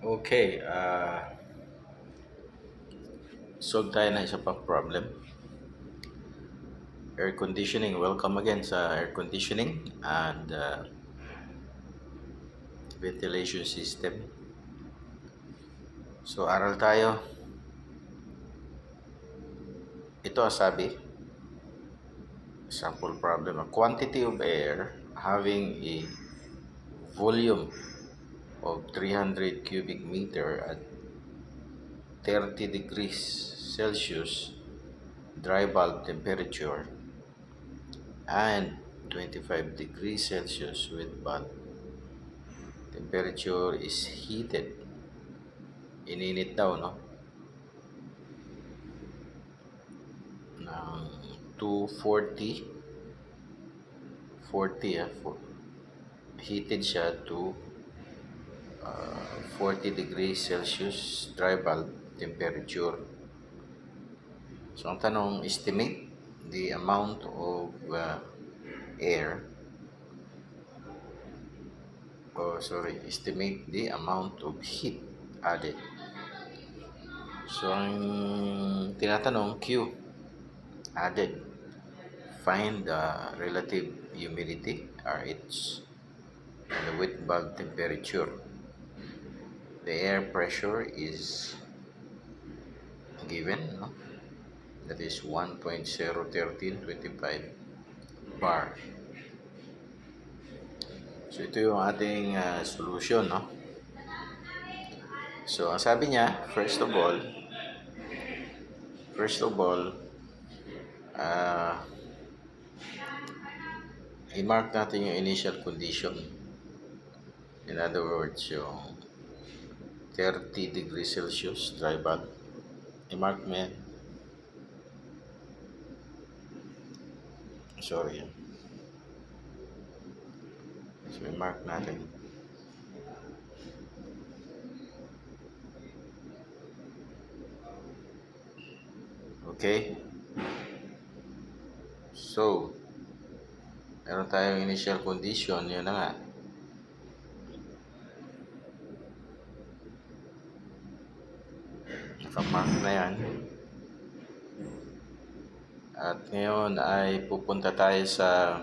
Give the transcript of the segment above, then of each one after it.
Okay, solve tayo ng isa pang problem. Air conditioning. Welcome again sa air conditioning and ventilation system. So, aral tayo. Ito ang sabi, sample problem. A quantity of air having a volume of 300 cubic meter at 30 degrees Celsius dry bulb temperature and 25 degrees Celsius wet bulb temperature is heated. Ininit daw, no? Ng 240, 40, heated siya to 40 degrees Celsius dry bulb temperature. So, ang tanong, estimate the amount of air, estimate the amount of heat added. So, ang tinatanong, Q, added. Find the relative humidity, RH, and the wet bulb temperature. The air pressure is given, no? That is 1.01325 bar. So, ito yung ating solution, no? So, ang sabi niya, first of all, i-mark natin yung initial condition. In other words, yung 30 degrees Celsius dry bulb. I-mark mo yan. Sorry. So, i-mark natin. Okay? So, meron tayong initial condition. Yun na nga. Nakamark na yan. At ngayon ay pupunta tayo sa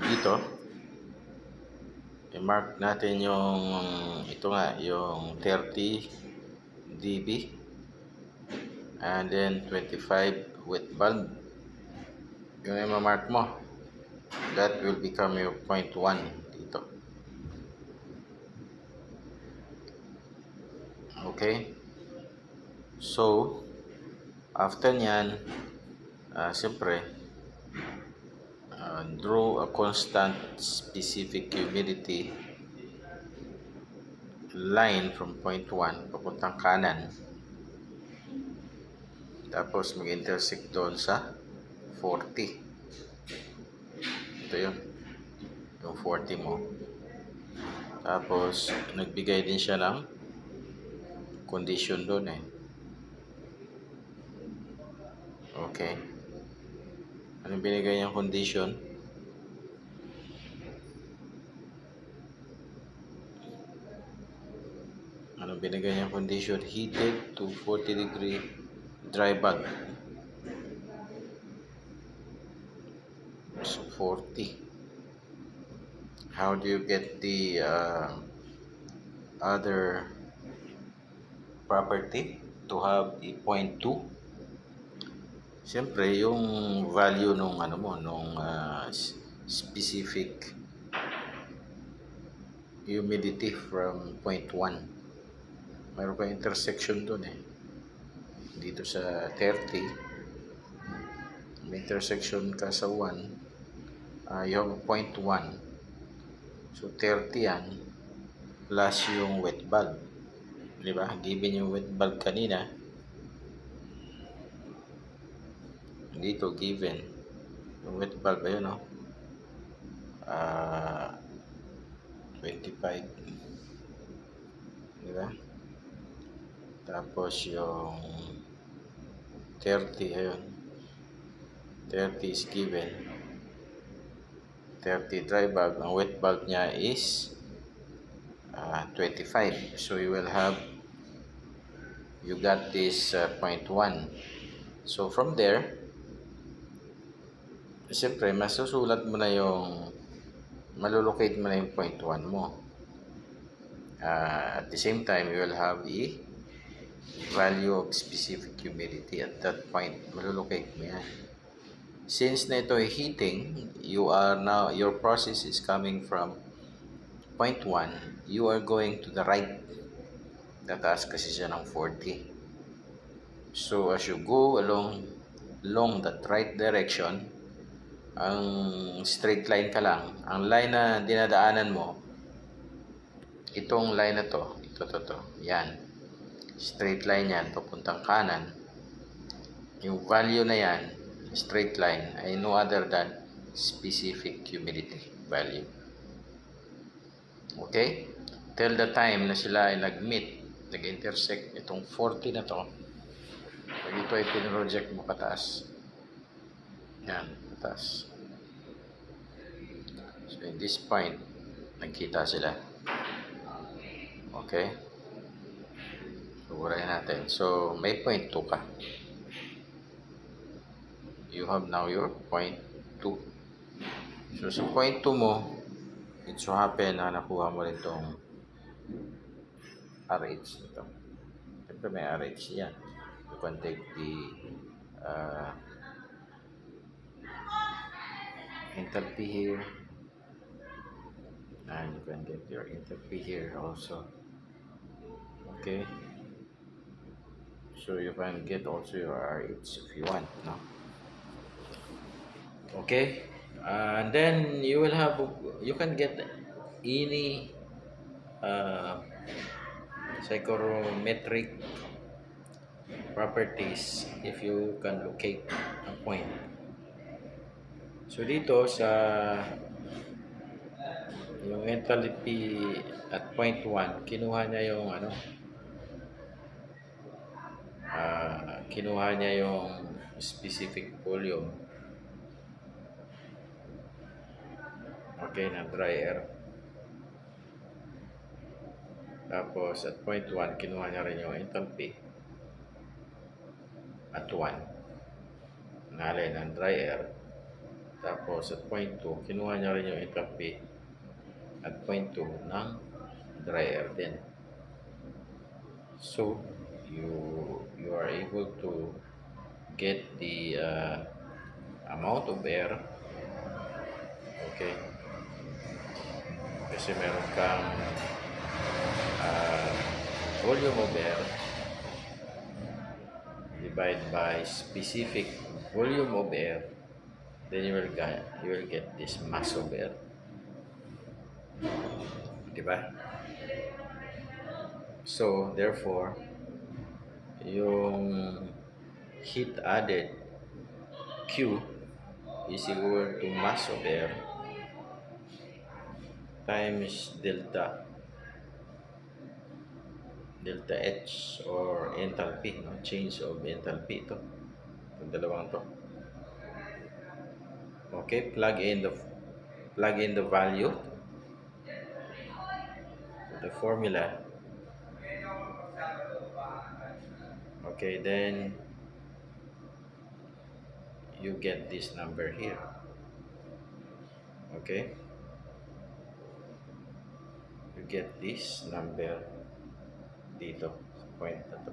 dito. I-mark natin yung ito nga, yung 30 dB and then 25 wet bulb. Yun ay ma-mark mo. That will become your 0.1 dito. Okay? So, after nyan, siyempre, draw a constant specific humidity line from point 1 papuntang kanan. Tapos mag-intersect doon sa 40. Ito yun. Yung 40 mo. Tapos, nagbigay din siya ng condition doon eh. Okay. Anong binigay niyang condition? Anong binigay niyang condition? Heated to 40 degree dry bulb. So, 40. How do you get the other property to have a 0.2? Siyempre, yung value nung specific humidity from 0.1. Mayroon pa intersection doon eh. Dito sa 30, may intersection ka sa 1, yung 0.1. So, 30 yan plus yung wet bulb. Di ba? Given yung wet bulb kanina, dito given yung wet bulb ayun, no? 25. Di ba? Tapos yung 30, ayun. 30 is given. 30 dry bulb. Ang wet bulb niya is 25. So you got this 0.1. So from there, siyempre masusulat mo na yung, malolocate mo na yung 0.1 mo. At the same time, you will have a value of specific humidity at that point. Malolocate mo yan. Since na ito ay heating, your process is coming from 0.1, you are going to the right. Tataas kasi siya ng 40. So as you go along that right direction, ang straight line ka lang. Ang line na dinadaanan mo, itong line na to, ito. Yan. Straight line yan, papuntang kanan. Yung value na yan, straight line, ay no other than specific humidity value. Okay? Till the time na sila ay nag-meet, nag-intersect itong 40 na to, pag ito ay pinroject mo pataas. Yan, pataas. So in this point, nagkita sila. Okay? Sugurahin natin. So, may 0.2 ka. You have now your 0.2. So, sa 0.2 mo, it so happen na nakuha mo rin itong RH nito. Siyempre may RH yan. You can take the enthalpy here. And you can get your enthalpy here also. Okay? So, you can get also your RH if you want, no? Okay, and then you can get any psychrometric properties if you can locate a point. So dito sa yung enthalpy at 0.1, kinuha niya yung kinuha niya yung specific volume, okay, na dry air. Tapos at 0.1, kinuha niya rin yung enthalpy at 1 na alin ng dry air. Tapos at 0.2, kinuha niya rin yung enthalpy at 0.2 ng dry air din. So you are able to get the amount of air. Okay, kasi meron kang volume of air divided by specific volume of air, then you will get this mass of air. Diba? So therefore, yung heat added Q is equal to mass of air times delta H or enthalpy, no? Change of enthalpy ito. Itong dalawang to. Okay, plug in the value to the formula. Okay, then you get this number here. Okay, you get this number dito sa point na to.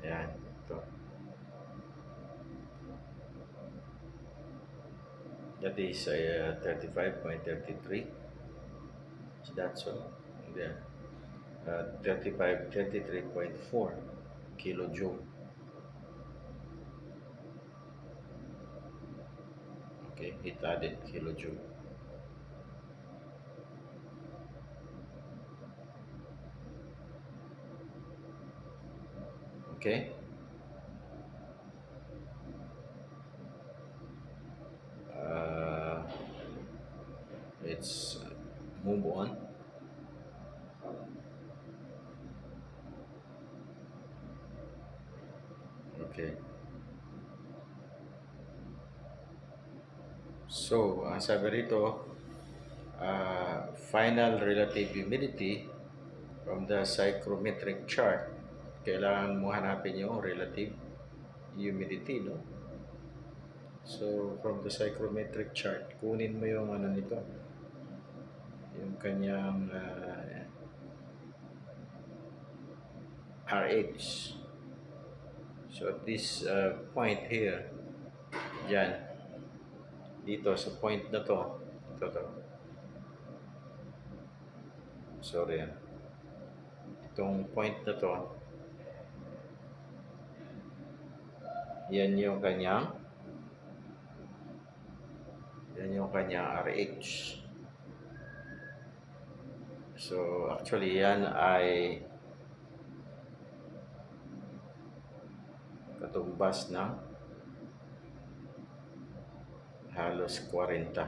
Ayan, ito. That is 35.33. So that's all. Then 33.4 kilojoule. Okay, heat added kilojoule. Okay. Let's move on. Okay. So, ang sabi rito, final relative humidity from the psychrometric chart. Kailangan mo hanapin yung relative humidity, no? So, from the psychrometric chart, kunin mo yung ano nito, yung kanyang RH. So, at this point here, dyan, dito sa point na to, ito, sorry, itong point na to, yan yung kanyang RH. So, actually, yan ay katumbas ng halos 40%.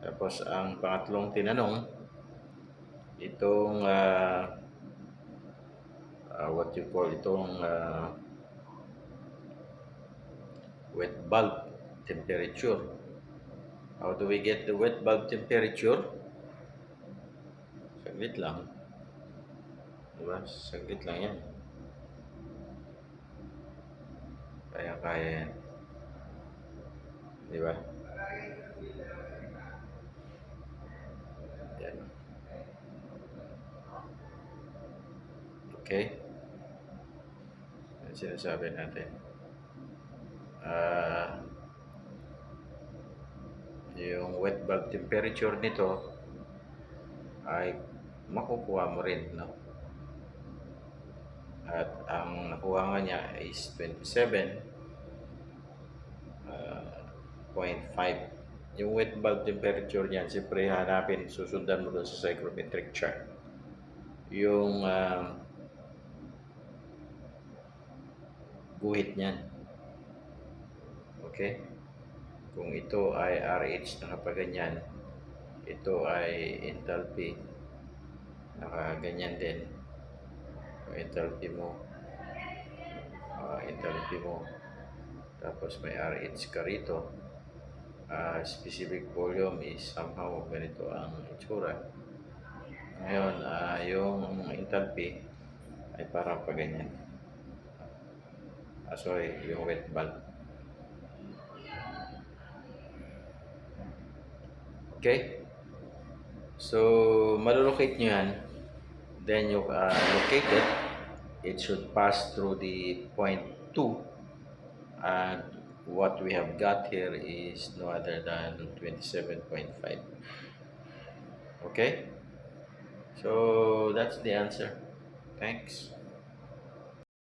Tapos, ang pangatlong tinanong, itong what you call itong wet bulb temperature. How do we get the wet bulb temperature? Saglit lang. Diba? Saglit lang yan. Kaya yan. Diba? Yan. Okay? Yan sinasabi natin. Yung wet bulb temperature nito ay makukuha mo rin, no? At ang nakuha nga niya is 27.5. Yung wet bulb temperature niyan, siyempre hanapin, susundan mo doon sa psychrometric chart. Yung guhit niyan. Okay? Kung ito ay RH nakapaganyan, ito ay enthalpy nakaganyan din. Enthalpy mo, tapos may RH ka rito, specific volume is somehow ganito ang itsura. Ngayon, yung enthalpy ay parang paganyan. Sorry, yung wet bulb. Okay? So, malolocate nyo yan. Then you locate it. It should pass through the point 2. And what we have got here is no other than 27.5. Okay? So, that's the answer. Thanks.